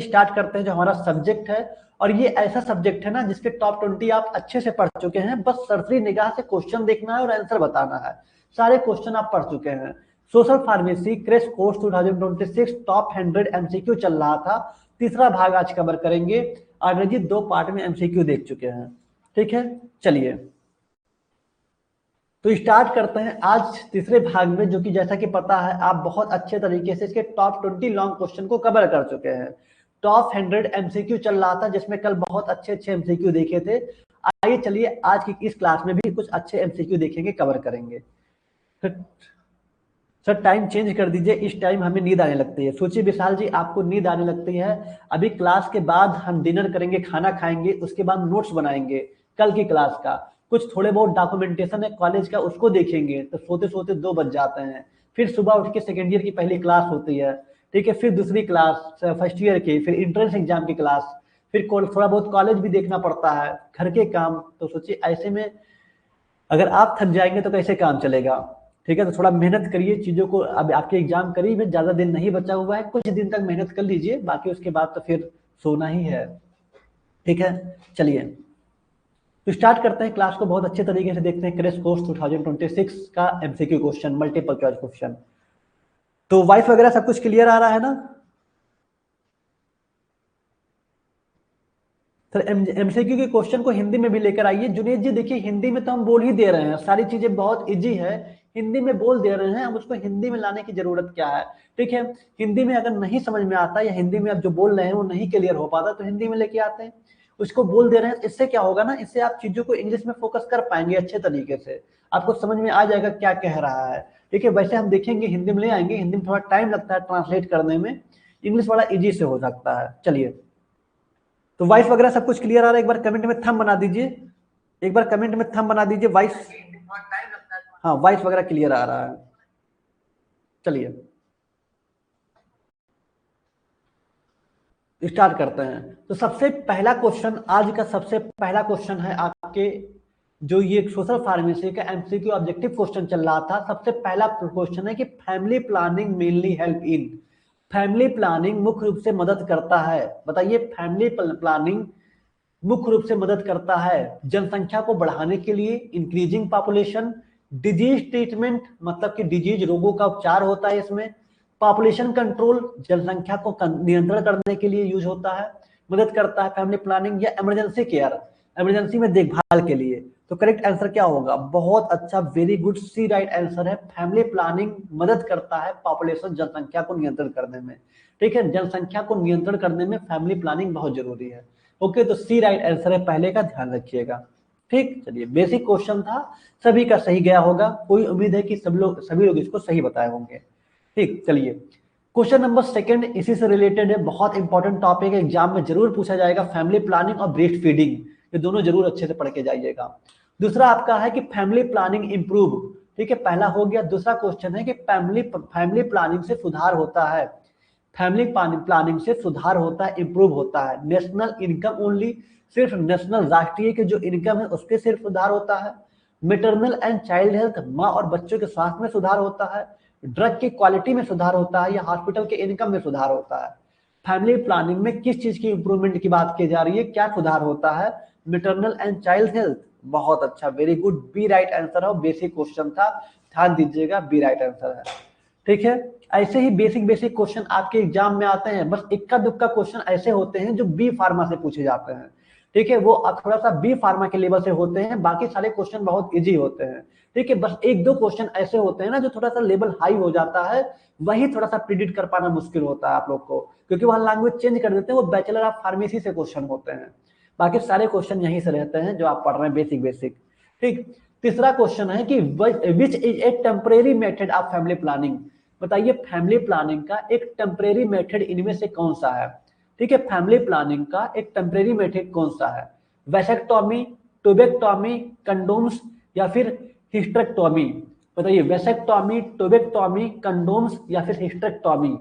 Start करते हैं जो हमारा सब्जेक्ट है, और ये ऐसा सब्जेक्ट है ना जिसके टॉप 20 आप अच्छे से पढ़ चुके हैं, बस सरसरी निगाह से क्वेश्चन देखना है और आंसर बताना है। सारे क्वेश्चन आप पढ़ चुके हैं। Social pharmacy crash course 2026 top 100 MCQ चल रहा था, तीसरा भाग आज कवर करेंगे। ऑलरेडी 2 पार्ट में एमसीक्यू देख चुके हैं, ठीक है। चलिए तो स्टार्ट करते हैं आज तीसरे भाग में, जो कि जैसा कि पता है आप बहुत अच्छे तरीके से इसके टॉप 20 लॉन्ग क्वेश्चन को कवर कर चुके हैं। टॉप 100 एमसीक्यू चल रहा था जिसमें कल बहुत अच्छे अच्छे एमसीक्यू देखे थे। आइए चलिए आज की इस क्लास में भी कुछ अच्छे एमसीक्यू देखेंगे, कवर करेंगे। सर टाइम चेंज कर दीजिए, इस टाइम हमें नींद आने लगती है। सोचिए विशाल जी, आपको नींद आने लगती है, अभी क्लास के बाद हम डिनर करेंगे, खाना खाएंगे, उसके बाद नोट्स बनाएंगे कल की क्लास का, कुछ थोड़े बहुत डॉक्यूमेंटेशन है कॉलेज का उसको देखेंगे, तो सोते सोते 2 बज जाते हैं। फिर सुबह उठ के सेकेंड ईयर की पहली क्लास होती है, ठीक है, फिर दूसरी क्लास फर्स्ट ईयर की, फिर इंट्रेंस एग्जाम की क्लास, फिर थोड़ा बहुत कॉलेज भी देखना पड़ता है, घर के काम। तो सोचिए ऐसे में अगर आप थक जाएंगे तो कैसे काम चलेगा, ठीक है। तो थोड़ा मेहनत करिए चीज़ों को, अब आपके एग्जाम करीब है, ज़्यादा दिन नहीं बचा हुआ है, कुछ दिन तक मेहनत कर लीजिए, बाकी उसके बाद तो फिर सोना ही है, ठीक है। चलिए तो स्टार्ट करते हैं क्लास को, बहुत अच्छे तरीके से देखते हैं क्रैश कोर्स 2026 का MCQ question, multiple choice question. तो वाइफ वगैरह सब कुछ क्लियर आ रहा है ना सर? एमसीक्यू के क्वेश्चन को हिंदी में भी लेकर आइए। जुनेद जी देखिए, हिंदी में तो हम बोल ही दे रहे हैं, सारी चीजें बहुत इजी है, हिंदी में बोल दे रहे हैं, अब उसको हिंदी में लाने की जरूरत क्या है, ठीक है। हिंदी में अगर नहीं समझ में आता या हिंदी में आप जो बोल रहे हैं वो नहीं क्लियर हो पाता तो हिंदी में लेके आते हैं, उसको बोल दे रहे हैं। इससे क्या होगा ना, इससे आप चीजों को इंग्लिश में फोकस कर पाएंगे अच्छे तरीके से, आपको समझ में आ जाएगा क्या कह रहा है, ठीक है। वैसे हम देखेंगे हिंदी में ले आएंगे, हिंदी में थोड़ा टाइम लगता है ट्रांसलेट करने में, इंग्लिश वाला इजी से हो सकता है। चलिए तो वाइफ वगैरह सब कुछ क्लियर आ रहा है? एक बार कमेंट में थंब बना दीजिए, एक बार कमेंट में थंब बना दीजिए वाइफ। हाँ वाइफ वगैरह क्लियर आ रहा है। चलिए स्टार्ट करते हैं। तो सबसे पहला क्वेश्चन, आज का सबसे पहला क्वेश्चन है आपके, जो ये सोशल फार्मेसी का एमसीक्यू ऑब्जेक्टिव क्वेश्चन चल रहा था, सबसे पहला क्वेश्चन है कि family planning mainly help in, family planning मुख्य रूप से मदद करता है, बताइए फैमिली प्लानिंग मुख्य रूप से मदद करता है जनसंख्या को बढ़ाने के लिए, इंक्रीजिंग पॉपुलेशन, डिजीज ट्रीटमेंट मतलब कि डिजीज रोगों का उपचार होता है इसमें, पॉपुलेशन कंट्रोल जनसंख्या को नियंत्रण करने के लिए यूज होता है, मदद करता है फैमिली प्लानिंग, या इमरजेंसी केयर इमरजेंसी में देखभाल के लिए। तो करेक्ट आंसर क्या होगा? बहुत अच्छा, वेरी गुड, सी राइट आंसर है, फैमिली प्लानिंग मदद करता है पॉपुलेशन जनसंख्या को नियंत्रण करने में, ठीक है। जनसंख्या को नियंत्रण करने में फैमिली प्लानिंग बहुत जरूरी है। ओके तो सी राइट आंसर है पहले का, ध्यान रखिएगा, ठीक। चलिए बेसिक क्वेश्चन था, सभी का सही गया होगा, कोई उम्मीद है कि सभी लोग इसको सही बताए होंगे, ठीक। चलिए क्वेश्चन नंबर सेकंड इसी से रिलेटेड है, बहुत इंपॉर्टेंट टॉपिक है, एग्जाम में जरूर पूछा जाएगा, फैमिली प्लानिंग और ब्रेस्ट फीडिंग, ये दोनों जरूर अच्छे से पढ़ के जाइएगा। दूसरा आपका है कि फैमिली प्लानिंग इंप्रूव, ठीक है, पहला हो गया। दूसरा क्वेश्चन है कि फैमिली प्लानिंग से सुधार होता है, फैमिली प्लानिंग से सुधार होता है, इंप्रूव होता है। नेशनल इनकम ओनली, सिर्फ नेशनल राष्ट्रीय के जो इनकम है उस पर सिर्फ सुधार होता है। मेटरनल एंड चाइल्ड हेल्थ, माँ और बच्चों के स्वास्थ्य में सुधार होता है। ड्रग की क्वालिटी में सुधार होता है, या हॉस्पिटल के इनकम में सुधार होता है। फैमिली प्लानिंग में किस चीज की इंप्रूवमेंट की बात की जा रही है, क्या सुधार होता है? मेटरनल एंड चाइल्ड हेल्थ, बहुत अच्छा, very good, B right answer है, बेसिक क्वेश्चन था, ध्यान दीजिएगा, बी राइट आंसर है, ठीक है। ऐसे ही बेसिक बेसिक क्वेश्चन आपके एग्जाम में आते हैं, बस इक्का दुक्का क्वेश्चन ऐसे होते हैं जो बी फार्मा से पूछे जाते हैं, ठीक है, वो थोड़ा सा बी फार्मा के लेवल से होते हैं, बाकी सारे क्वेश्चन बहुत इजी होते हैं, ठीक है। बस एक दो क्वेश्चन ऐसे होते हैं ना जो थोड़ा सा लेवल हाई हो जाता है, वही थोड़ा सा प्रिडिक्ट कर पाना मुश्किल होता है आप लोग को, क्योंकि वहां लैंग्वेज चेंज कर देते हैं, वो बैचलर ऑफ फार्मेसी से क्वेश्चन होते हैं, बाकी सारे क्वेश्चन यहीं से रहते हैं जो आप पढ़ रहे हैं बेसिक बेसिक, ठीक। तीसरा क्वेश्चन है कि which is A temporary method of family planning, बताइए फैमिली प्लानिंग का एक टेम्परेरी मेथड इनमें से कौन सा है, ठीक है। फैमिली प्लानिंग का एक टेम्परेरी मेथड कौन सा है? वैसेक्टोमी, टोबेक्टोमी, कंडोम्स, या फिर हिस्टेरेक्टोमी, बताइए वैसेक्टोमी, टोबेक्टोमी, कंडोम्स या फिर हिस्टेरेक्टोमी।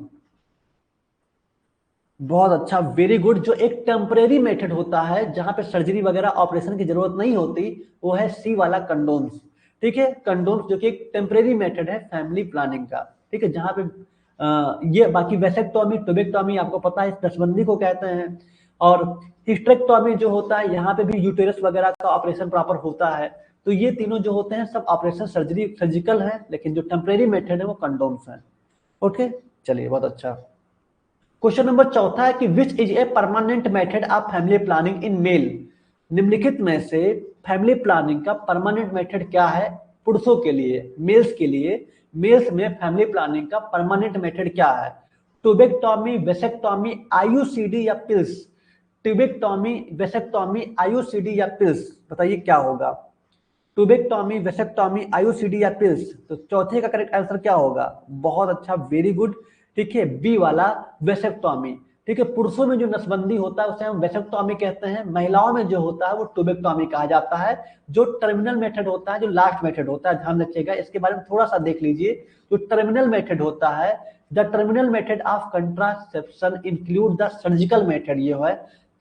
बहुत अच्छा, वेरी गुड, जो एक टेम्परेरी मेथड होता है जहां पे सर्जरी वगैरह ऑपरेशन की जरूरत नहीं होती, वो है सी वाला कंडोम्स, ठीक है। कंडोम्स जो कि एक टेम्परेरी मेथड है फैमिली प्लानिंग का, ठीक है, जहां पे ये बाकी वेसेक्टोमी, टोबेक्टोमी आपको पता है नसबंदी को कहते हैं। और हिस्टेरेक्टोमी जो होता है यहाँ पे भी यूटेरस वगैरह का ऑपरेशन प्रॉपर होता है। तो ये तीनों जो होते हैं सब ऑपरेशन सर्जिकल है, लेकिन जो टेम्परेरी मेथड है वो कंडोम्स है। ओके, चलिए बहुत अच्छा। क्वेश्चन नंबर चौथा है कि which is a permanent method of family planning in male. निम्नलिखित में से फैमिली प्लानिंग का परमानेंट मेथड क्या है पुरुषों के लिए, मेल्स के लिए। मेल्स में फैमिली प्लानिंग का परमानेंट मेथड क्या है? ट्यूबेक्टोमी, वेसेक्टोमी, आईयूसीडी या पिल्स? ट्यूबेक्टोमी, वेसेक्टोमी, आईयूसीडी या पिल्स? बताइए क्या होगा? ट्यूबेक्टोमी, वेसेक्टोमी, आईयूसीडी या पिल्स? तो चौथे का करेक्ट आंसर क्या होगा? बहुत अच्छा, वेरी गुड। ठीक है, बी वाला वेसेक्टोमी। ठीक है, पुरुषों में जो नसबंदी होता है उसे हम वेसेक्टोमी कहते हैं। महिलाओं में जो होता है वो ट्यूबेक्टोमी कहा जाता है। जो टर्मिनल मेथड होता है, जो लास्ट मेथड होता है, ध्यान रखिएगा इसके बारे में थोड़ा सा देख लीजिए। जो टर्मिनल मेथड होता है, the terminal method of contraception include the surgical method. ये है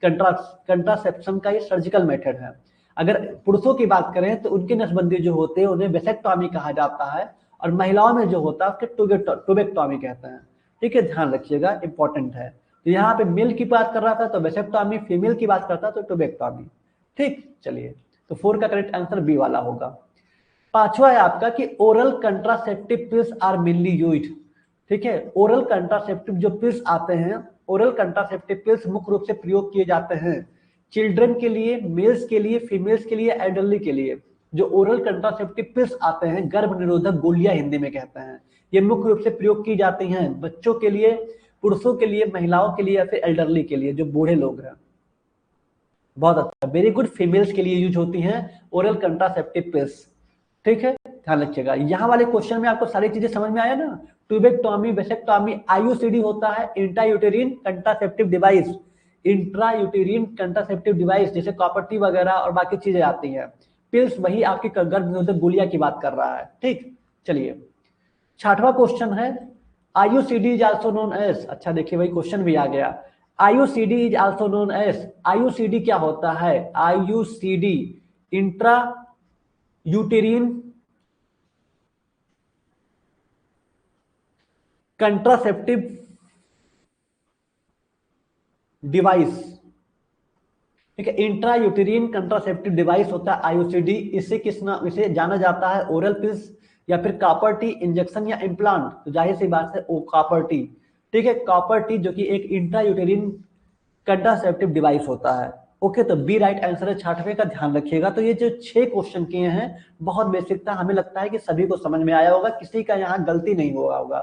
कंट्रासेप्शन का ये सर्जिकल मेथड है। अगर पुरुषों की बात करें तो उनकी नसबंदी जो होते हैं उन्हें वेसेक्टोमी कहा जाता है, और महिलाओं में जो होता है उसके ट्यूबेक्टोमी कहते हैं। ठीक है, ध्यान रखिएगा, इंपॉर्टेंट है। तो यहाँ पे मेल की बात कर रहा था तो वेसेक्टोमी, फीमेल की बात करता तो ट्यूबेक्टोमी। ठीक, चलिए, तो 4 का करेक्ट आंसर बी वाला होगा। पांचवा है आपका कि oral contraceptive pills are mainly used. ठीक है, ओरल कंट्रासेप्टिव जो पिल्स आते हैं, ओरल कंट्रासेप्टिव पिल्स मुख्य रूप से प्रयोग किए जाते हैं चिल्ड्रन के लिए, मेल्स के लिए, फीमेल्स के लिए, एल्डरली के लिए। जो ओरल कंट्रासेप्टिव पिल्स आते हैं, गर्भ निरोधक गोलियां हिंदी में कहते हैं, ये मुख्य रूप से प्रयोग की जाती हैं बच्चों के लिए, पुरुषों के लिए, महिलाओं के लिए या फिर एल्डरली के लिए, जो बूढ़े लोग हैं। बहुत अच्छा, वेरी गुड। फीमेल्स के लिए यूज होती हैं ओरल कंट्रासेप्टिव पिल्स। ठीक है, ध्यान रखिएगा। यहाँ वाले क्वेश्चन में आपको सारी चीजें समझ में आया ना? ट्यूबेक्टोमी, वेसेक्टोमी, आईयूसीडी होता है intrauterine contraceptive device. Intrauterine contraceptive device जैसे कॉपर टी वगैरह और बाकी चीजें आती हैं। पिल्स वही आपकी गर्भ निरोधक गोलियां की बात कर रहा है। ठीक, चलिए, छठवां क्वेश्चन है IUCD is also known as. अच्छा देखिए, वही क्वेश्चन भी आ गया। IUCD is also known as. IUCD क्या होता है? IUCD intra uterine contraceptive device. ठीक है, इंट्रा यूटेरिन कंट्रासेप्टिव डिवाइस होता है आईयूसीडी। इसे किस नाम, इसे जाना जाता है ओरल पिल्स या फिर कॉपर टी इंजेक्शन या इम्प्लांट। तो जाहिर सी बात है ओ कॉपर टी। ठीक है, कॉपर टी जो कि एक इंट्रा यूटेरिन कंट्रासेप्टिव डिवाइस होता है। ओके, तो बी राइट आंसर है 6वें का, ध्यान रखिएगा। तो ये जो 6 क्वेश्चन किए हैं बहुत बेसिक था, हमें लगता है कि सभी को समझ में आया होगा, किसी का यहाँ गलती नहीं हुआ होगा।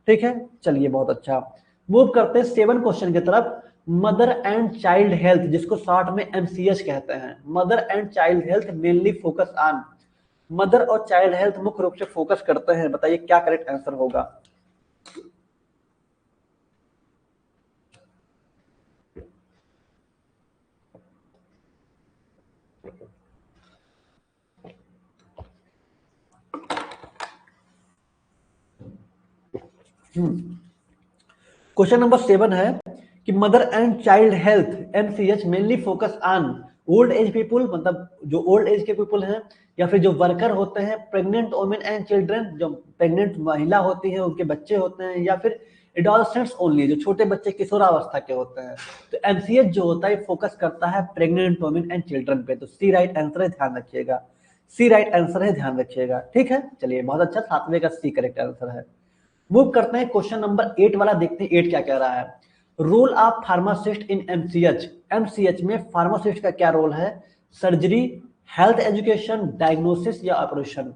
ठीक है, चलिए बहुत अच्छा। मूव करते हैं 7 क्वेश्चन की तरफ। मदर एंड चाइल्ड हेल्थ, जिसको शॉर्ट में एमसीएच कहते हैं। Mother and child health mainly focus on. Mother और चाइल्ड हेल्थ मुख्य रूप से फोकस करते हैं। बताइए क्या करेक्ट आंसर होगा? क्वेश्चन नंबर 7 है कि mother and child health MCH mainly focus on old age people, मतलब जो ओल्ड एज के पीपल हैं, या फिर जो वर्कर होते हैं, प्रेग्नेंट वुमेन एंड चिल्ड्रन, जो प्रेग्नेंट महिला होती है उनके बच्चे होते हैं, या फिर एडोलसेंट्स ओनली, जो छोटे बच्चे किशोरावस्था के होते हैं। तो एमसीएच जो होता है फोकस करता है प्रेग्नेंट वुमेन एंड चिल्ड्रन पे। तो सी राइट आंसर है, ध्यान रखिएगा। सी राइट आंसर है, ध्यान रखिएगा। ठीक है, चलिए बहुत अच्छा, 7वें का सी करेक्ट आंसर है। मूव करते हैं क्वेश्चन नंबर 8 वाला, देखते हैं 8 क्या कह रहा है। Role of pharmacist in MCH. MCH में फार्मासिस्ट का क्या रोल है? सर्जरी, हेल्थ एजुकेशन, डायग्नोसिस या ऑपरेशन?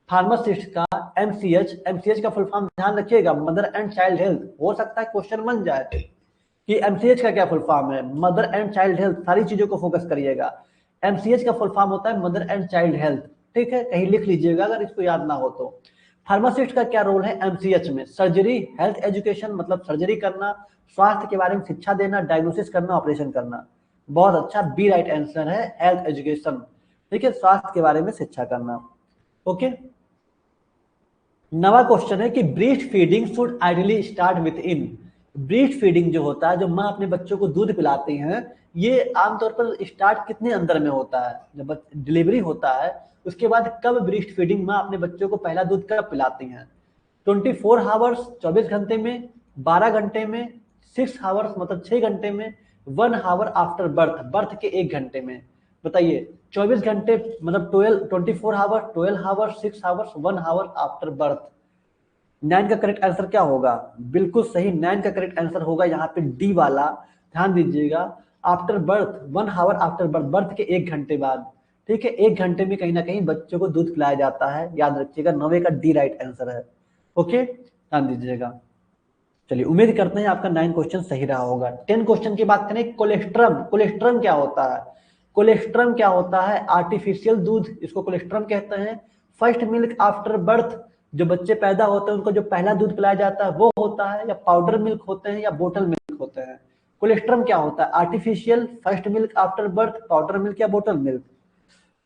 फार्मासिस्ट का एमसीएच, एमसीएच का फुल फॉर्म ध्यान रखिएगा, मदर एंड चाइल्ड हेल्थ। हो सकता है क्वेश्चन बन जाए कि एमसीएच का क्या फुल फॉर्म है। मदर एंड चाइल्ड हेल्थ, सारी चीजों को फोकस करिएगा। एमसीएच का फुल फॉर्म होता है मदर एंड चाइल्ड हेल्थ। ठीक है, कहीं लिख लीजिएगा अगर इसको याद ना हो तो। फार्मासिस्ट का क्या रोल है एमसीएच में? सर्जरी, हेल्थ एजुकेशन मतलब सर्जरी करना, स्वास्थ्य के बारे में शिक्षा देना, डायग्नोसिस करना, ऑपरेशन करना। बहुत अच्छा, बी राइट आंसर है, हेल्थ एजुकेशन। ठीक है, स्वास्थ्य के बारे में शिक्षा करना। ओके, नवा क्वेश्चन है कि breast feeding should ideally start with in. Breast feeding जो होता है, जो माँ अपने बच्चों को दूध पिलाती हैं, ये आमतौर पर स्टार्ट कितने अंदर में होता है? जब डिलीवरी होता है उसके बाद कब ब्रेस्ट फीडिंग माँ अपने बच्चों को पहला दूध कब पिलाती हैं? 24 आवर्स 24 घंटे में, 12 घंटे में, 6 आवर्स मतलब 6 घंटे में, 1 आवर आफ्टर बर्थ, बर्थ के 1 घंटे में। बताइए 24 घंटे मतलब 24 hour, 12 hour, 6 hours, 1 hour after birth. 9 का करेक्ट आंसर क्या होगा? बिल्कुल सही, 9 का करेक्ट आंसर होगा यहाँ पे डी वाला। ध्यान दीजिएगा, after birth, 1 hour after birth, birth के 1 घंटे बाद। ठीक है, 1 घंटे में कहीं ना कहीं बच्चों को दूध पिलाया जाता है, याद रखिएगा। 9 का डी राइट आंसर है। ओके, ध्यान दीजिएगा। चलिए, उम्मीद करते हैं आपका 9 क्वेश्चन सही रहा होगा। 10 क्वेश्चन की बात करें, कोलेस्ट्रम। कोलेस्ट्रम क्या होता है? कोलेस्ट्रम क्या होता है? आर्टिफिशियल दूध, इसको कोलेस्ट्रम कहते हैं। फर्स्ट मिल्क आफ्टर बर्थ, जो बच्चे पैदा होते हैं उनको जो पहला दूध पिलाया जाता है वो होता है, या पाउडर मिल्क होते हैं, या बोतल मिल्क होते हैं। कोलेस्ट्रम क्या होता है? Artificial, first milk after birth, powder milk या बोतल मिल्क।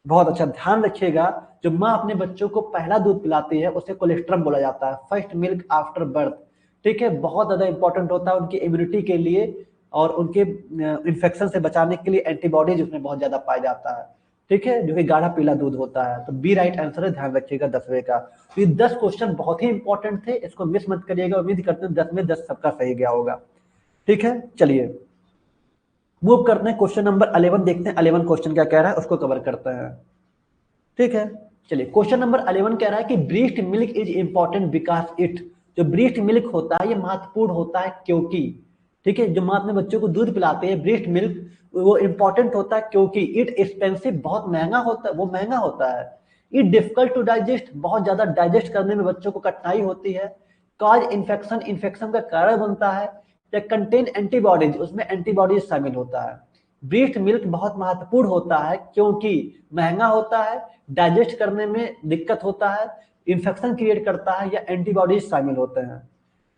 बहुत अच्छा, ध्यान रखिएगा, जो माँ अपने बच्चों को पहला दूध पिलाती है उसे कोलेस्ट्रम बोला जाता है, फर्स्ट मिल्क आफ्टर बर्थ। ठीक है, बहुत ज्यादा इंपॉर्टेंट होता है उनकी इम्यूनिटी के लिए और उनके इन्फेक्शन से बचाने के लिए। एंटीबॉडीज उसमें बहुत ज्यादा पाया जाता है। ठीक है, जो कि गाढ़ा पीला दूध होता है। तो बी राइट आंसर है, ध्यान रखिएगा 10वें का। तो ये 10 क्वेश्चन बहुत ही इंपॉर्टेंट थे, इसको मिस मत करिएगा। उम्मीद करते हैं 10 में 10 सबका सही गया होगा। ठीक है, चलिए मूव करते हैं, क्वेश्चन नंबर 11 देखते हैं। 11 क्वेश्चन क्या कह रहा है उसको कवर करते हैं। ठीक है, चलिए क्वेश्चन नंबर 11 कह रहा है कि breast milk is important because it. जो ब्रीस्ट मिल्क होता है ये महत्वपूर्ण होता है क्योंकि। ठीक है, जो माँ अपने बच्चों को दूध पिलाते हैं ब्रीस्ट मिल्क, वो इंपॉर्टेंट होता है क्योंकि इट एक्सपेंसिव, बहुत महंगा होता है, वो महंगा होता है। इट डिफिकल्ट टू डाइजेस्ट, बहुत ज्यादा डाइजेस्ट करने में बच्चों को कठिनाई होती है। कॉज इन्फेक्शन, इन्फेक्शन का कारण बनता है। या कंटेन एंटीबॉडीज, उसमें एंटीबॉडीज शामिल होता है। ब्रीस्ट मिल्क बहुत महत्वपूर्ण होता है क्योंकि महंगा होता है, डाइजेस्ट करने में दिक्कत होता है, इन्फेक्शन क्रिएट करता है, या एंटीबॉडीज शामिल होते हैं।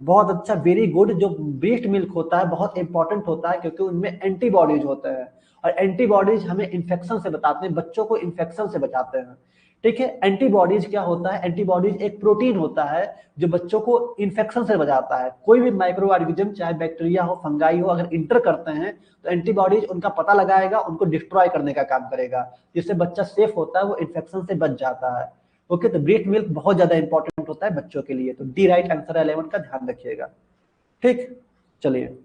बहुत अच्छा, वेरी गुड। जो ब्रीस्ट मिल्क होता है बहुत इंपॉर्टेंट होता है क्योंकि उनमें एंटीबॉडीज होते हैं, और एंटीबॉडीज हमें इन्फेक्शन से बताते हैं, बच्चों को इन्फेक्शन से बचाते हैं। ठीक है, एंटीबॉडीज क्या होता है? एंटीबॉडीज एक प्रोटीन होता है जो बच्चों को इन्फेक्शन से बचाता है। कोई भी माइक्रो ऑर्गेनिज्म, चाहे बैक्टीरिया हो, फंगाई हो, अगर इंटर करते हैं तो एंटीबॉडीज उनका पता लगाएगा, उनको डिस्ट्रॉय करने का काम करेगा, जिससे बच्चा सेफ होता है, वो इन्फेक्शन से बच जाता है। ओके, तो ब्रीस्ट मिल्क बहुत ज्यादा इंपॉर्टेंट होता है बच्चों के लिए। तो डी राइट आंसर है 11 का, ध्यान रखिएगा। ठीक, चलिए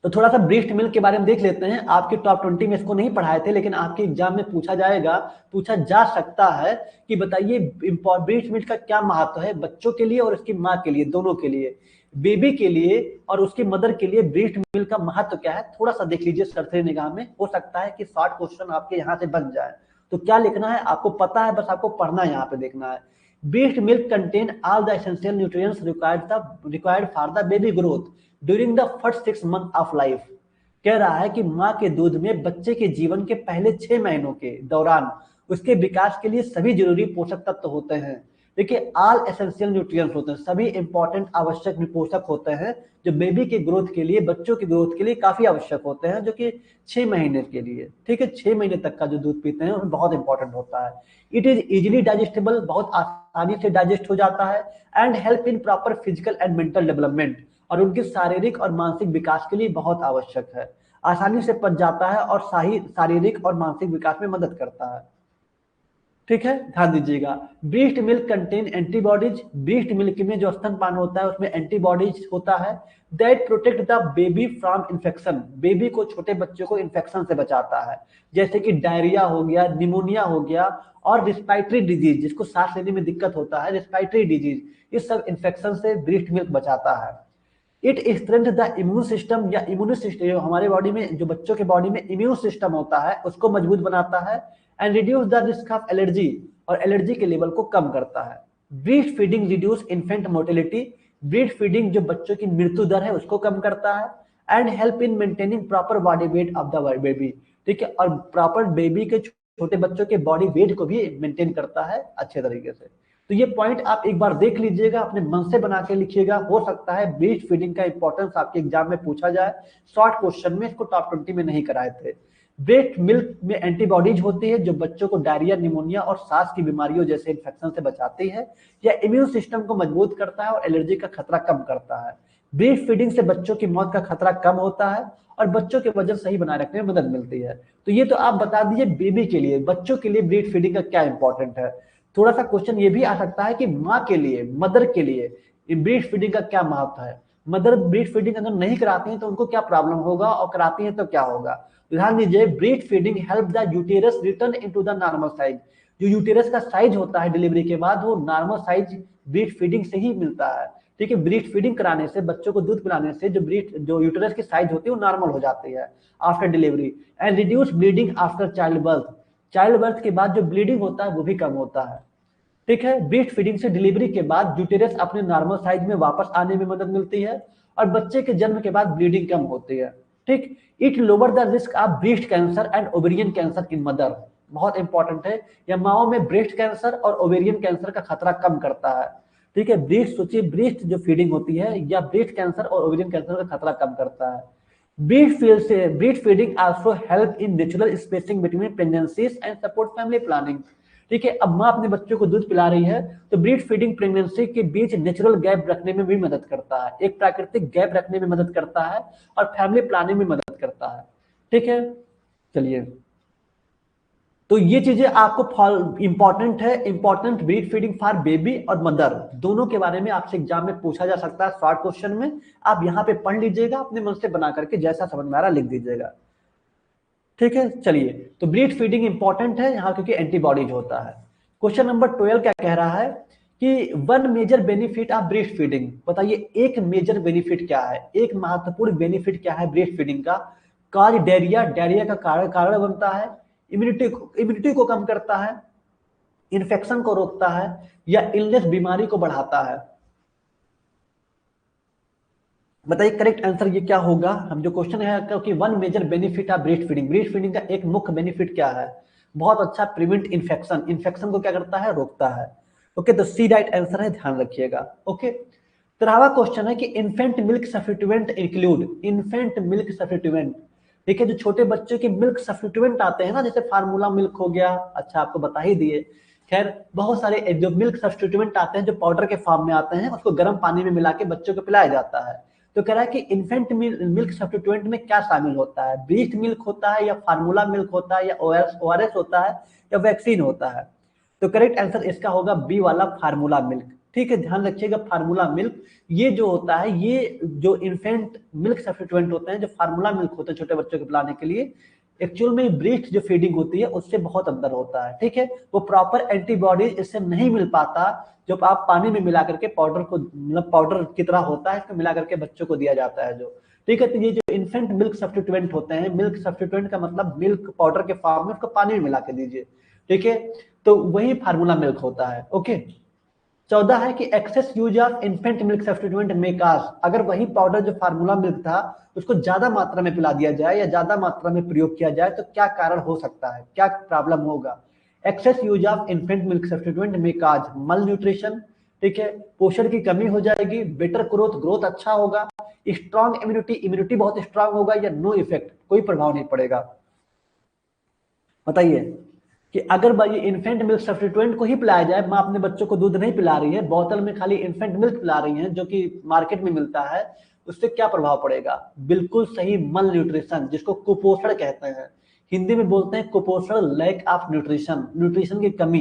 तो थोड़ा सा ब्रीस्ट मिल्क के बारे में देख लेते हैं। आपके टॉप 20 में इसको नहीं पढ़ाए थे, लेकिन आपके एग्जाम में पूछा जाएगा, पूछा जा सकता है कि बताइए ब्रीस्ट मिल्क का क्या महत्व है बच्चों के लिए और उसकी माँ के लिए, दोनों के लिए, बेबी के लिए और उसकी मदर के लिए ब्रीस्ट मिल्क का महत्व क्या है। थोड़ा सा देख लीजिए सरसरी निगाह में, हो सकता है कि 60 क्वेश्चन आपके यहाँ से बन जाए। तो क्या लिखना है आपको पता है, बस आपको पढ़ना है, यहाँ पे देखना है। Breast milk contain all the essential nutrients required for the baby growth during the first 6 month of life. कह रहा है कि माँ के दूध में बच्चे के जीवन के पहले 6 महीनों के दौरान उसके विकास के लिए सभी जरूरी पोषक तत्व होते हैं। देखिए, ऑल एसेंशियल न्यूट्रिएंट्स होते हैं, सभी इंपॉर्टेंट आवश्यक पोषक होते हैं जो बेबी के ग्रोथ के लिए, बच्चों की ग्रोथ के लिए काफी आवश्यक होते हैं, जो कि 6 महीने के लिए। ठीक है, 6 महीने तक का जो दूध पीते हैं उसमें बहुत इंपॉर्टेंट होता है। इट इज इजिली डाइजेस्टेबल, बहुत आसानी से डाइजेस्ट हो जाता है। And help in proper physical and mental development, और उनके शारीरिक और मानसिक विकास के लिए बहुत आवश्यक है। आसानी से पच जाता है और शारीरिक और मानसिक विकास में मदद करता है। ठीक है, ध्यान दीजिएगा। Breast milk contain antibodies, breast milk में जो स्तनपान होता है उसमें एंटीबॉडीज होता है that protect the baby from infection, baby को, छोटे बच्चों को इन्फेक्शन से बचाता है, जैसे कि डायरिया हो गया, निमोनिया हो गया, और रिस्पायरेटरी डिजीज, जिसको सांस लेने में दिक्कत होता है, रिस्पायरेटरी डिजीज, इस सब इन्फेक्शन से ब्रीस्ट मिल्क बचाता है। It strength the immune system, या इम्यून सिस्टम, हमारे बॉडी में, जो बच्चों के बॉडी में इम्यून सिस्टम होता है उसको मजबूत बनाता है। And reduce the risk of allergy, और एलर्जी के लेवल को कम करता है। Breast feeding reduce infant mortality, breast feeding जो बच्चों की मृत्यु दर है उसको कम करता है। And help in maintaining proper body weight of the baby. ठीक है, और प्रॉपर बेबी के, छोटे बच्चों के बॉडी वेट को भी मेंटेन करता है अच्छे तरीके से। तो ये पॉइंट आप एक बार देख लीजिएगा, अपने मन से बना के लिखिएगा, हो सकता है ब्रीस्ट फीडिंग का इंपॉर्टेंस आपके एग्जाम में पूछा जाए। शॉर्ट क्वेश्चन में इसको टॉप 20 में नहीं कराए थे। ब्रेस्ट मिल्क में एंटीबॉडीज होती है जो बच्चों को डायरिया, निमोनिया और सांस की बीमारियों जैसे इन्फेक्शन से बचाती है, या इम्यून सिस्टम को मजबूत करता है और एलर्जी का खतरा कम करता है। ब्रेस्ट फीडिंग से बच्चों की मौत का खतरा कम होता है और बच्चों के वजन सही बनाए रखने में मदद मिलती है। तो ये तो आप बता दीजिए बेबी के लिए, बच्चों के लिए ब्रेस्ट फीडिंग का क्या इंपॉर्टेंट है। थोड़ा सा क्वेश्चन ये भी आ सकता है कि माँ के लिए, मदर के लिए ब्रेस्ट फीडिंग का क्या महत्व है। मदर ब्रेस्ट फीडिंग अगर नहीं कराती हैं तो उनको क्या प्रॉब्लम होगा, और कराती हैं तो क्या होगा। ध्यान दीजिए, breast feeding help the uterus return into the normal size. जो यूटेरस का साइज होता है डिलीवरी के बाद, वो नॉर्मल साइज ब्रेस्ट फीडिंग से ही मिलता है। ठीक है, ब्रेस्ट फीडिंग कराने से, बच्चों को दूध पिलाने से जो यूटेरस की साइज होती है वो नॉर्मल हो जाती है after delivery. And reduce bleeding after child birth. Child birth के बाद जो ब्लीडिंग होता है वो भी कम होता है। ठीक है, ब्रेस्ट फीडिंग से डिलीवरी के बाद यूटेरस अपने नॉर्मल साइज में वापस आने में मदद मिलती है, और बच्चे के जन्म के बाद ब्लीडिंग कम होती है। ठीक, it lower the risk of breast cancer and ovarian cancer in mother. बहुत इंपॉर्टेंट है, यह माओ में ब्रेस्ट कैंसर और ओवेरियन कैंसर का खतरा कम करता है। ठीक है, ब्रेस्ट, सोचिए ब्रेस्ट जो फीडिंग होती है या ब्रेस्ट कैंसर और ओवेरियन कैंसर का खतरा कम करता है। Breast feeding also help in natural spacing between pregnancies and support family planning. ठीक है, अब माँ अपने बच्चों को दूध पिला रही है तो ब्रेस्ट फीडिंग प्रेगनेंसी के बीच नेचुरल गैप रखने में भी मदद करता है, एक प्राकृतिक गैप रखने में मदद करता है, और फैमिली प्लानिंग में मदद करता है। ठीक है, चलिए, तो ये चीजें आपको इंपॉर्टेंट है। Important breast feeding for baby और मदर, दोनों के बारे में आपसे एग्जाम में पूछा जा सकता है शॉर्ट क्वेश्चन में। आप यहाँ पे पढ़ लीजिएगा, अपने मन से बना करके जैसा समझ में आ रहा लिख दीजिएगा। ठीक है, चलिए, तो ब्रेस्ट फीडिंग इंपॉर्टेंट है यहाँ क्योंकि एंटीबॉडीज होता है। क्वेश्चन नंबर 12 क्या कह रहा है कि one major benefit of breast feeding. बताइए एक मेजर बेनिफिट क्या है, एक महत्वपूर्ण बेनिफिट क्या है ब्रेस्ट फीडिंग का। काज डायरिया, डायरिया का कारण बनता है, इम्यूनिटी को कम करता है, इन्फेक्शन को रोकता है, या इलनेस बीमारी को बढ़ाता है। बताइए करेक्ट आंसर ये क्या होगा। हम जो क्वेश्चन है क्योंकि one major benefit of breast feeding, breast feeding का एक मुख्य बेनिफिट क्या है। बहुत अच्छा, प्रिवेंट इन्फेक्शन, इन्फेक्शन को क्या करता है, रोकता है। ओके, तो सी राइट आंसर है, ध्यान रखिएगा। ओके, 13वां क्वेश्चन है कि infant milk substituent include, infant milk substituent. ठीक है, जो छोटे बच्चों के मिल्क सब्स्टिट्यूएंट आते हैं ना, जैसे फार्मूला मिल्क हो गया, अच्छा आपको बता ही दिए। खैर बहुत सारे जो मिल्क सब्स्टिट्यूएंट आते हैं जो पाउडर के फॉर्म में आते हैं, उसको गर्म पानी में मिला के बच्चों को पिलाया जाता है। तो कह रहा है कि इन्फेंट मिल्क सब्स्टिट्यूएंट में क्या शामिल होता है, ब्रेस्ट मिल्क होता है, या फार्मूला मिल्क होता है, या ओआरएस होता है, या वैक्सीन होता है। तो करेक्ट आंसर इसका होगा बी वाला, फार्मूला मिल्क। ठीक है, ध्यान रखिएगा, फार्मूला मिल्क ये जो होता है, ये जो इन्फेंट मिल्क सब्स्टिट्यूएंट होते हैं, जो फार्मूला मिल्क होते हैं छोटे बच्चों को पिलाने के लिए, एक्चुअल में ब्रेस्ट जो फीडिंग होती है उससे बहुत अंदर होता है। ठीक है, वो प्रॉपर एंटीबॉडीज इससे नहीं मिल पाता जब आप पानी में मिला करके पाउडर को, मतलब पाउडर की तरह होता है, इसको मिला करके बच्चों को दिया जाता है जो। ठीक है, तो ये जो इन्फेंट मिल्क सब्स्टिट्यूएंट होते हैं, मिल्क सब्स्टिट्यूएंट का मतलब मिल्क पाउडर के फॉर्म में, उसको पानी में मिला के दीजिए। ठीक है, तो वही फार्मूला मिल्क होता है। ओके, 14 है कि excess use of infant milk substituent may cause, अगर वही पाउडर जो फार्मूला मिल्क था उसको ज्यादा मात्रा में पिला दिया जाए या ज्यादा मात्रा में प्रयोग किया जाए तो क्या कारण हो सकता है, क्या प्रॉब्लम होगा। Excess use of infant milk substituent may cause malnutrition. ठीक है, पोषण की कमी हो जाएगी, बेटर ग्रोथ, ग्रोथ अच्छा होगा, स्ट्रॉन्ग इम्यूनिटी, इम्यूनिटी बहुत स्ट्रांग होगा, या नो इफेक्ट, कोई प्रभाव नहीं पड़ेगा। बताइए कि अगर ये इन्फेंट मिल्क सब्स्टिट्यूएंट को ही पिलाया जाए, माँ अपने बच्चों को दूध नहीं पिला रही है, बोतल में खाली इन्फेंट मिल्क पिला रही है जो कि मार्केट में मिलता है, उससे क्या प्रभाव पड़ेगा। बिल्कुल सही, मल न्यूट्रिशन, जिसको कुपोषण कहते हैं, हिंदी में बोलते हैं कुपोषण, लैक ऑफ न्यूट्रिशन, न्यूट्रिशन की कमी,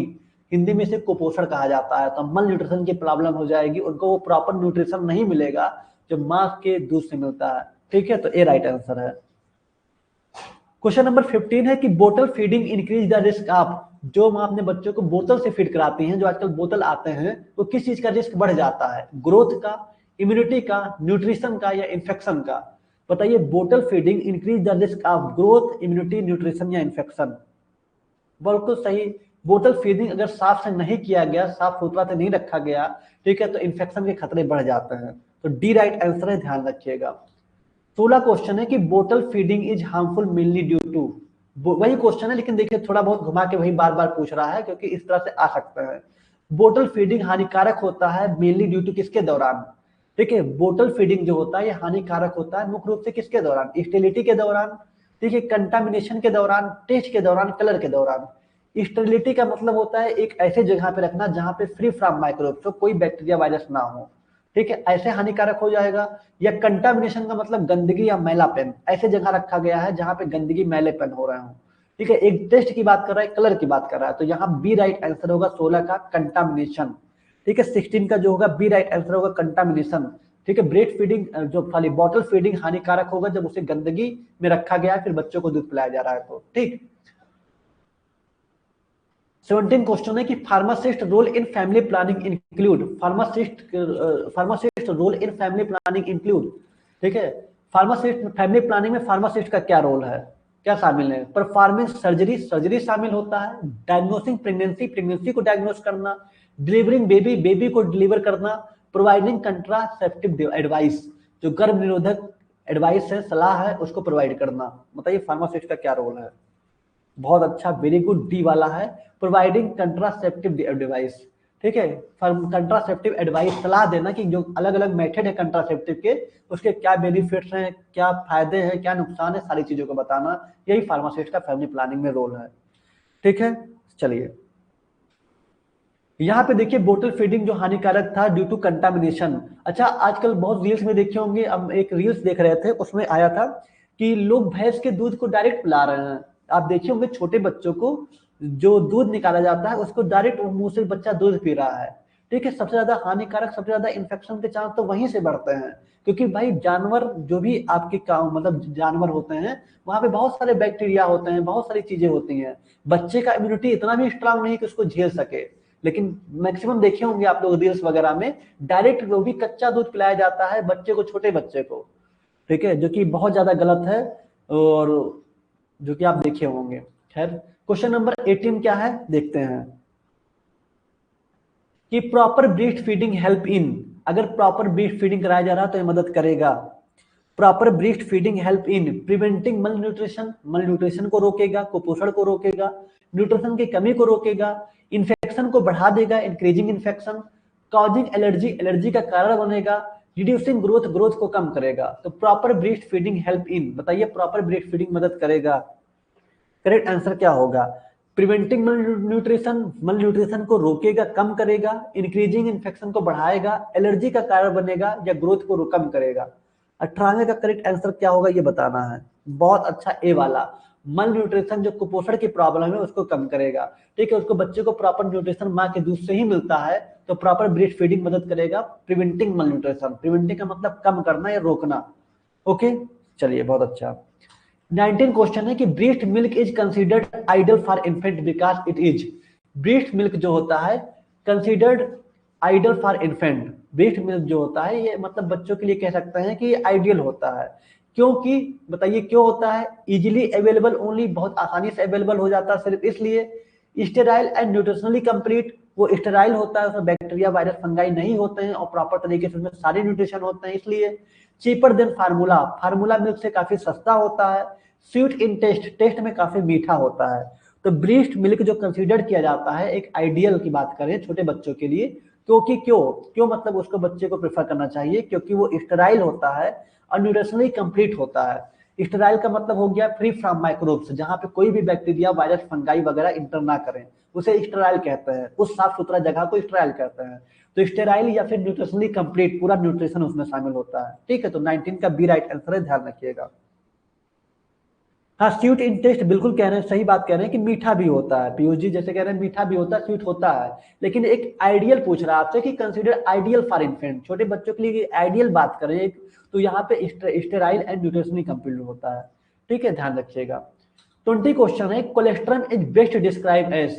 हिंदी में से कुपोषण कहा जाता है। तो मल न्यूट्रिशन की प्रॉब्लम हो जाएगी, उनको वो प्रॉपर न्यूट्रिशन नहीं मिलेगा जो माँ के दूध से मिलता है। ठीक है, तो ए राइट आंसर है। क्वेश्चन नंबर 15 है कि बोतल feeding increase the risk of, जो माँ अपने बच्चों को बोतल से फीड कराती हैं, जो आजकल बोतल आते हैं, वो किस चीज का रिस्क बढ़ जाता है, ग्रोथ का, इम्यूनिटी का, न्यूट्रिशन का, या इन्फेक्शन का। बताइए बोतल feeding increase the risk of growth, immunity, nutrition, या इन्फेक्शन। बिल्कुल सही, बोतल फीडिंग अगर साफ से नहीं किया गया, साफ सुथरा से नहीं रखा गया, ठीक है, तो इन्फेक्शन के खतरे बढ़ जाते हैं। तो डी राइट आंसर है, ध्यान रखिएगा। 16 क्वेश्चन है कि बोतल feeding is harmful mainly due to, वही क्वेश्चन है लेकिन देखिए थोड़ा बहुत घुमा के वही बार बार पूछ रहा है क्योंकि इस तरह से आ सकता है। बोतल फीडिंग हानिकारक होता है मेनली ड्यू टू किसके दौरान। ठीक है, बोतल फीडिंग जो होता है ये हानिकारक होता है मुख्य रूप से किसके दौरान, स्टेरिलिटी के दौरान, ठीक है, कंटामिनेशन के दौरान, टेस्ट के दौरान, कलर के दौरान। स्टेरिलिटी का मतलब होता है एक ऐसे जगह पे रखना जहां पे फ्री फ्रॉम माइक्रोब, तो कोई बैक्टीरिया वायरस ना हो, ठीक है, ऐसे हानिकारक हो जाएगा। या कंटामिनेशन का मतलब गंदगी या मैलापन, ऐसे जगह रखा गया है जहां पे गंदगी मैलेपन हो रहे हो, ठीक है, एक टेस्ट की बात कर रहा है, कलर की बात कर रहा है, तो यहाँ बी राइट आंसर होगा 16 का कंटामिनेशन। ठीक है, 16 का जो होगा बी राइट आंसर होगा कंटामिनेशन। ठीक है, ब्रेस्ट फीडिंग जो खाली बॉटल फीडिंग हानिकारक होगा जब उसे गंदगी में रखा गया फिर बच्चों को दूध पिलाया जा रहा है तो। ठीक, 17 क्वेश्चन है कि pharmacist role in family planning include, pharmacist role in family planning include. ठीक है, फार्मासिस्ट फैमिली प्लानिंग में फार्मासिस्ट का क्या रोल है, क्या शामिल है? परफॉर्मेंस सर्जरी, सर्जरी शामिल होता है, डायग्नोसिंग प्रेगनेंसी, प्रेगनेंसी को डायग्नोस करना, डिलीवरिंग बेबी, बेबी को डिलीवर करना, प्रोवाइडिंग कंट्रासेप्टिव एडवाइस, जो गर्भ निरोधक एडवाइस है, सलाह है, उसको प्रोवाइड करना। बताइए फार्मासिस्ट का क्या रोल है? बहुत अच्छा, वेरी गुड, डी वाला है, प्रोवाइडिंग कंट्रासेप्टिव डिवाइस। ठीक है, कंट्रासेप्टिव एडवाइस, सलाह देना कि जो अलग अलग मेथड है कंट्रासेप्टिव के, उसके क्या बेनिफिट्स हैं, क्या फायदे हैं, क्या नुकसान है, सारी चीजों को बताना, यही फार्मासिस्ट का फैमिली प्लानिंग में रोल है। ठीक है, चलिए यहाँ पे देखिए बोतल फीडिंग जो हानिकारक था ड्यू टू कंटामिनेशन। अच्छा, आजकल बहुत रील्स में देखे होंगे, हम एक रील्स देख रहे थे उसमें आया था कि लोग भैंस के दूध को डायरेक्ट पिला रहे हैं। आप देखे होंगे छोटे बच्चों को जो दूध निकाला जाता है उसको डायरेक्ट मुंह से बच्चा दूध पी रहा है। ठीक है, सबसे ज्यादा हानिकारक, सबसे ज्यादा इन्फेक्शन के चांस तो वहीं से बढ़ते हैं, क्योंकि भाई जानवर जो भी आपके मतलब जानवर होते हैं वहां पे बहुत सारे बैक्टीरिया होते हैं, बहुत सारी चीजें होती हैं। बच्चे का इम्यूनिटी इतना भी स्ट्रांग नहीं कि उसको झेल सके, लेकिन मैक्सिमम देखे होंगे आप लोग रील्स वगैरह में डायरेक्ट वो भी कच्चा दूध पिलाया जाता है बच्चे को, छोटे बच्चे को। ठीक है, जो कि बहुत ज्यादा गलत है और जो कि आप देखे होंगे। खैर, क्वेश्चन नंबर 18 क्या है देखते हैं कि proper breast feeding help in, अगर प्रॉपर ब्रीस्ट फीडिंग कराया जा रहा है तो ये मदद करेगा। Proper breast feeding help in preventing मल न्यूट्रिशन, मल न्यूट्रिशन को रोकेगा, कुपोषण को रोकेगा, न्यूट्रिशन की कमी को रोकेगा, इन्फेक्शन को बढ़ा देगा, increasing infection, causing allergy, allergy का कारण बनेगा, रिड्यूसिंग ग्रोथ, ग्रोथ को कम करेगा। तो proper breast feeding help in, बताइए प्रॉपर ब्रीस्ट फीडिंग मदद करेगा। करेक्ट आंसर क्या होगा? प्रिवेंटिंग मल न्यूट्रिशन, मल न्यूट्रिशन को रोकेगा, कम करेगा, इंक्रीजिंग इन्फेक्शन को बढ़ाएगा, एलर्जी का कारण बनेगा, या ग्रोथ को कम करेगा। 18वें का करेक्ट आंसर क्या होगा ये बताना है। बहुत अच्छा, ए वाला, मल न्यूट्रिशन जो कुपोषण की प्रॉब्लम है उसको कम करेगा। ठीक है, उसको बच्चे को प्रॉपर न्यूट्रिशन माँ के दूध से ही मिलता है, तो प्रॉपर ब्रीस्ट फीडिंग मदद करेगा। प्रिवेंटिंग मल न्यूट्रिशन, प्रिवेंटिंग का मतलब कम करना या रोकना। ओके, चलिए बहुत अच्छा। 19 क्वेश्चन है कि breast milk is considered ideal for infant because it is, breast milk जो होता है considered ideal for infant, breast milk जो होता है ये मतलब बच्चों के लिए कह सकते हैं कि ये आइडियल होता है। क्योंकि बताइए क्यों होता है? इजीली अवेलेबल ओनली, बहुत आसानी से अवेलेबल हो जाता है सिर्फ इसलिए। स्टेराइल एंड न्यूट्रिशनली कंप्लीट, वो स्टेराइल होता है, उसमें बैक्टीरिया वायरस फंगाई नहीं होते हैं और प्रॉपर तरीके से उसमें सारे न्यूट्रिशन होते हैं इसलिए। Cheaper than formula, formula milk से काफी सस्ता होता है। स्वीट इन टेस्ट, टेस्ट में काफी मीठा होता है। तो ब्रीस्ट मिल्क जो कंसीडर किया जाता है एक आइडियल की बात करें छोटे बच्चों के लिए, क्योंकि क्यों क्यों मतलब उसको बच्चे को प्रेफर करना चाहिए क्योंकि वो स्टेराइल होता है और न्यूट्रिशनली कंप्लीट होता है। स्टेराइल का मतलब हो गया फ्री फ्रॉम माइक्रोब्स, जहां पे कोई भी बैक्टीरिया वायरस फंगाई वगैरह इंटर ना करें, उसे स्टेराइल कहते हैं, उस साफ सुथरा जगह को स्टेराइल कहते हैं। तो स्टेराइल या फिर न्यूट्रिशनली कंप्लीट, पूरा न्यूट्रिशन उसमें शामिल होता है। ठीक है, तो 19 का बी राइट आंसर है, ध्यान रखिएगा। हाँ, स्वीट इन टेस्ट बिल्कुल कह रहे हैं, सही बात कह रहे हैं कि मीठा भी होता है। पीयूष जी जैसे कह रहे हैं मीठा भी होता है, स्वीट होता है, लेकिन एक आइडियल पूछ रहा है आपसे कि कंसीडर आइडियल फॉर इन्फेंट, छोटे बच्चों के लिए आइडियल बात करें एक, तो यहाँ पे स्टेराइल एंड न्यूट्रिशनली कंप्लीट होता है। ठीक है, ध्यान रखिएगा। 20 क्वेश्चन है, colostrum is best describe as,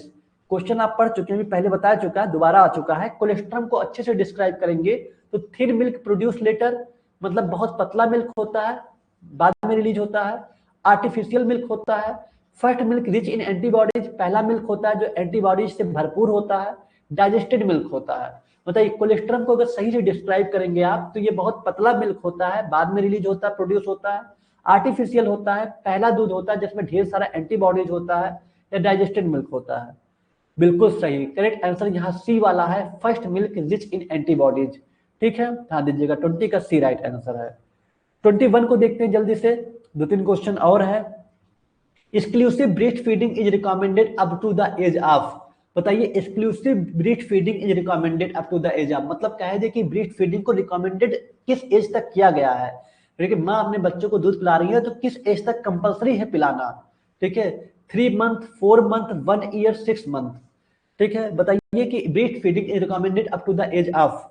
question आप पढ़ चुके हैं, पहले बताया चुका है, दोबारा आ चुका है। कोलेस्ट्रम को अच्छे से डिस्क्राइब करेंगे तो थिन मिल्क प्रोड्यूस लेटर, मतलब बहुत पतला मिल्क होता है, बाद में रिलीज होता है। आर्टिफिशियल मिल्क होता है। First milk rich in antibodies, पहला मिल्क होता है जो एंटीबॉडीज से भरपूर होता है। डाइजेस्टेड मिल्क होता है। बताइए कोलेस्ट्रम को अगर सही से डिस्क्राइब करेंगे आप तो ये बहुत पतला मिल्क होता है, बाद में रिलीज होता है, प्रोड्यूस होता है। आर्टिफिशियल होता है, पहला दूध होता है जिसमें ढेर सारा एंटीबॉडीज होता है। या डाइजेस्टेड मिल्क होता है। बिल्कुल सही, करेक्ट आंसर यहाँ सी वाला है, first milk rich in antibodies. ठीक है, ध्यान दीजिएगा, 20 का सी राइट आंसर है। 21 को देखते हैं जल्दी से, 2-3 क्वेश्चन और है। Exclusive breast feeding is recommended up to the age of, बताइए exclusive breast feeding is recommended up to the age of मतलब कह दे कि ब्रेस्ट फीडिंग को रिकमेंडेड किस एज तक किया गया है। देखिए माँ अपने बच्चों को दूध पिला रही है तो किस एज तक कंपलसरी है पिलाना। ठीक है, 3 मंथ, 4 मंथ, 1 ईयर, 6 मंथ। ठीक है, बताइए कि breast feeding is recommended up to the age of,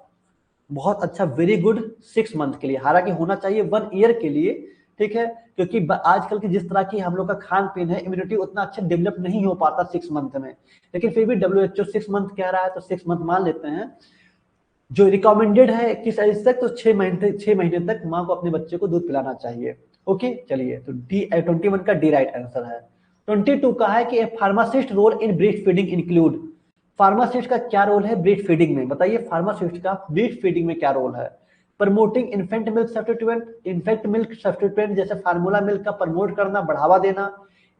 बहुत अच्छा, वेरी गुड, 6 मंथ के लिए, हालांकि होना चाहिए 1 ईयर के लिए। ठीक है, क्योंकि आजकल की जिस तरह की हम लोग का खान पीन है, इम्यूनिटी उतना अच्छा डेवलप नहीं हो पाता 6 मंथ में, लेकिन फिर भी WHO 6 मंथ कह रहा है तो 6 मंथ मान लेते हैं। जो रिकमेंडेड है किस एज तक, तो 6 महीने तक माँ को अपने बच्चे को दूध पिलाना चाहिए। ओके, चलिए, तो D21 का डी राइट आंसर है। 22 का है कि pharmacist role in breast feeding include, pharmacist का क्या रोल है ब्रीस्ट फीडिंग में, बताइए फार्मासिस्ट का ब्रीस्ट फीडिंग में क्या रोल है। Promoting infant milk substituent, infant milk substituent जैसे फार्मूला मिल्क का प्रमोट करना, बढ़ावा देना।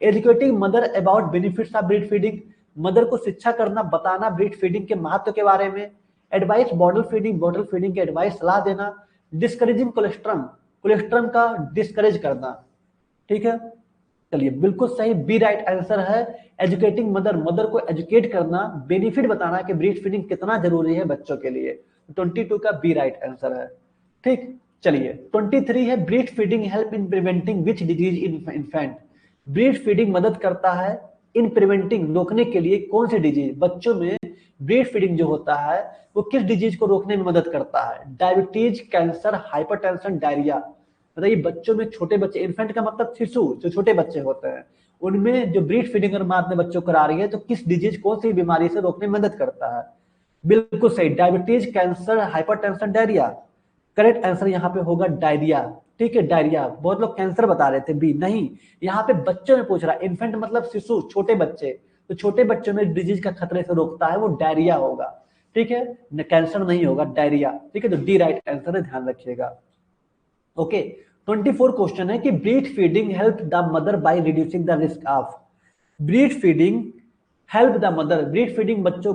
Educating mother about benefits of breast feeding, mother को शिक्षा करना, बताना ब्रीस्ट फीडिंग के महत्व के बारे में। एडवाइस बॉटल फीडिंग के एडवाइस, सलाह देना। डिस्करेजिंग कोलेस्ट्रम, कोलेस्ट्रम का डिस्करेज करना। ठीक है, चलिए बिल्कुल सही, बी राइट आंसर है। एजुकेटिंग मदर, मदर को एजुकेट करना, बेनिफिट बताना कि ब्रीस्ट फीडिंग कितना जरूरी है बच्चों के लिए। 22 का बी राइट आंसर है। ठीक, चलिए 23 है breast feeding help in preventing which disease in infant, breast feeding मदद करता है इन प्रिवेंटिंग, रोकने के लिए कौन सी डिजीज, बच्चों में ब्रीस्ट फीडिंग जो होता है वो किस डिजीज को रोकने में मदद करता है। Diabetes, cancer, hypertension, diarrhoea. बताइए बच्चों में, छोटे बच्चे, इन्फेंट का मतलब शिशु, जो छोटे बच्चे होते हैं, उनमें जो ब्रीस्ट फीडिंग अगर माँ अपने बच्चों को करा रही है तो किस डिजीज, कौन सी बीमारी से रोकने में मदद करता है। बिल्कुल सही, diabetes, cancer, hypertension, diarrhoea. Correct answer यहाँ पे होगा डायरिया। ठीक है, डायरिया, बहुत लोग कैंसर बता रहे थे, बी नहीं, यहाँ पे बच्चों में पूछ रहा है, इन्फेंट मतलब शिशु, छोटे बच्चे, तो छोटे बच्चों में डिजीज का खतरे से रोकता है वो डायरिया होगा। ठीक है, कैंसर नहीं होगा, डायरिया। ठीक है, तो डी राइट आंसर है, ध्यान रखिएगा। ओके, 24 क्वेश्चन है कि breast feeding help the mother by reducing the risk of, breast feeding help the mother, breast feeding बच्चों,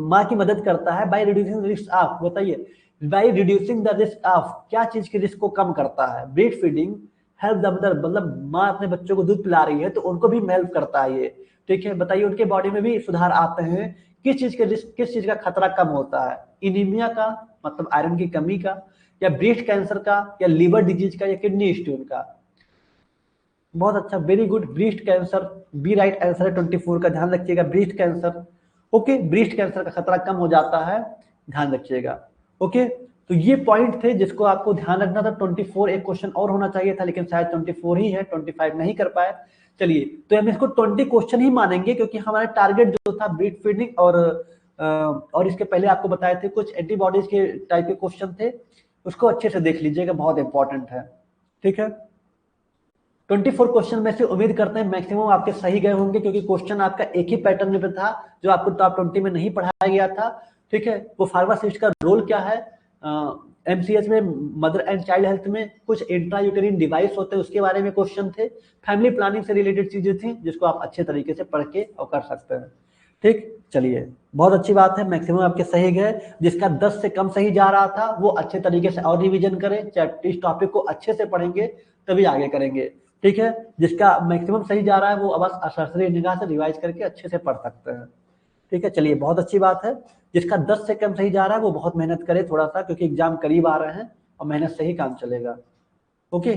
माँ की मदद करता है बाय रिड्यूसिंग रिस्क ऑफ, बताइए by reducing the risk of, क्या चीज के रिस्क को कम करता है। Breast feeding help the mother, मतलब माँ अपने बच्चों को दूध पिला रही है तो उनको भी हेल्प करता है ये। ठीक है, बताइए उनके बॉडी में भी सुधार आते हैं, किस चीज के रिस्क, किस चीज का खतरा कम होता है, इनीमिया का, मतलब आयरन की कमी का, या ब्रेस्ट कैंसर का, या लीवर डिजीज का, या किडनी स्टोन का। बहुत अच्छा, very good, breast cancer, B right answer है 24 का, ध्यान रखिएगा, breast cancer. Okay, breast cancer का खतरा कम हो जाता है, ध्यान रखिएगा। ओके, तो ये पॉइंट थे जिसको आपको ध्यान रखना था। 24 एक क्वेश्चन और होना चाहिए था, लेकिन शायद 24 ही है, 25 नहीं कर पाए। चलिए, तो हम इसको 20 क्वेश्चन ही मानेंगे, क्योंकि हमारा टारगेट जो था ब्रीस्ट फीडिंग और इसके पहले आपको बताए थे कुछ एंटीबॉडीज के टाइप के क्वेश्चन थे, उसको अच्छे से देख लीजिएगा, बहुत इंपॉर्टेंट है। ठीक है, 24 क्वेश्चन में से उम्मीद करते हैं मैक्सिमम आपके सही गए होंगे, क्योंकि क्वेश्चन आपका एक ही पैटर्न में था जो आपको टॉप 20 में नहीं पढ़ाया गया था। ठीक है, वो फार्मासिस्ट का रोल क्या है MCH में, मदर एंड चाइल्ड हेल्थ में, कुछ इंट्रायूटेरिन डिवाइस होते हैं उसके बारे में क्वेश्चन थे, फैमिली प्लानिंग से रिलेटेड चीजें थी जिसको आप अच्छे तरीके से पढ़ के और कर सकते हैं। ठीक, चलिए बहुत अच्छी बात है, मैक्सिमम आपके सही गए। जिसका 10 से कम सही जा रहा था वो अच्छे तरीके से और रिवीजन करें, इस टॉपिक को अच्छे से पढ़ेंगे तभी आगे करेंगे। ठीक है, जिसका मैक्सिमम सही जा रहा है वो बस सरसरी निगाह से रिवाइज करके अच्छे से पढ़ सकते हैं। ठीक है, चलिए बहुत अच्छी बात है। जिसका 10 से कम सही जा रहा है वो बहुत मेहनत करे थोड़ा सा, क्योंकि एग्जाम करीब आ रहे हैं और मेहनत से ही काम चलेगा। ओके।